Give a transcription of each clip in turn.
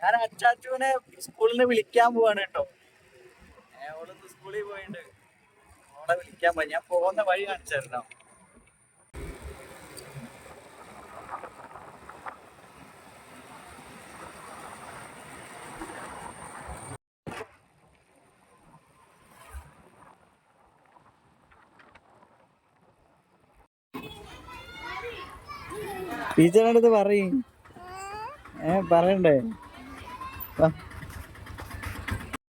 ഞാൻ അച്ചാച്ചുവിനെ സ്കൂളിൽ നിന്ന് വിളിക്കാൻ പോവാണ് കേട്ടോ. ഓളൊന്ന് സ്കൂളിൽ പോയിണ്ട്, ഓളെ വിളിക്കാൻ പോയി. ഞാൻ പോകുന്ന വഴി കാണിച്ചു തരണം. ടീച്ചറിന്റെ അടുത്ത് പറയും. പറയണ്ടേ?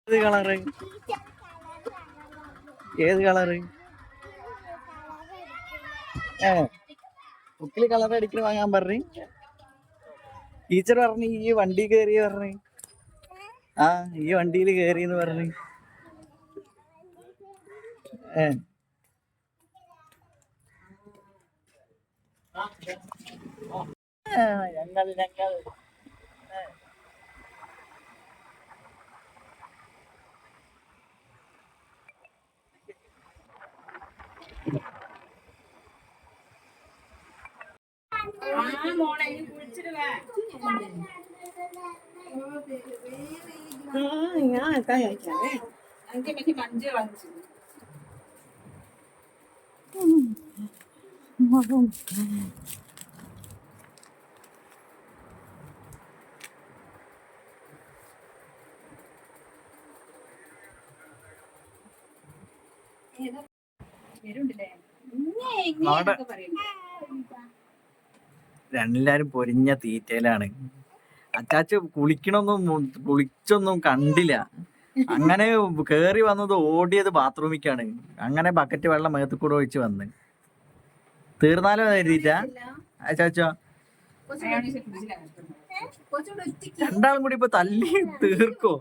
ഏത് കളറ്? ഏത് കളറ്? ബുക്കില് കളർ അടിക്കൽ വാങ്ങാൻ പറഞ്ഞു. ടീച്ചർ പറഞ്ഞു ഈ വണ്ടി കയറി പറഞ്ഞു. ആ, ഈ വണ്ടിയിൽ കയറിന്ന് പറഞ്ഞു. ഞങ്ങൾ എല്ലാരും പൊരിഞ്ഞ തീറ്റയിലാണ്. അച്ചാച്ച കുളിച്ചൊന്നും കണ്ടില്ല. അങ്ങനെ കേറി വന്നത് ഓടിയത് ബാത്റൂമിക്കാണ്. അങ്ങനെ ബക്കറ്റ് വെള്ളം മേത്ത് കൂടെ ഒഴിച്ച് വന്ന് തീർന്നാലോ കരുതിട്ടാ അച്ചാച്ചോ. രണ്ടാളും കൂടി ഇപ്പൊ തല്ലി തീർക്കോ?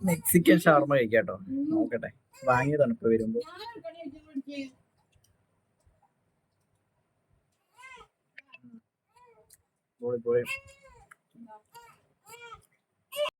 മെക്സിക്കൻ ഷവർമ കഴിക്കാട്ടോ. നോക്കട്ടെ, വാങ്ങിയതാണ് ഇപ്പൊ വരുമ്പോ. പോയി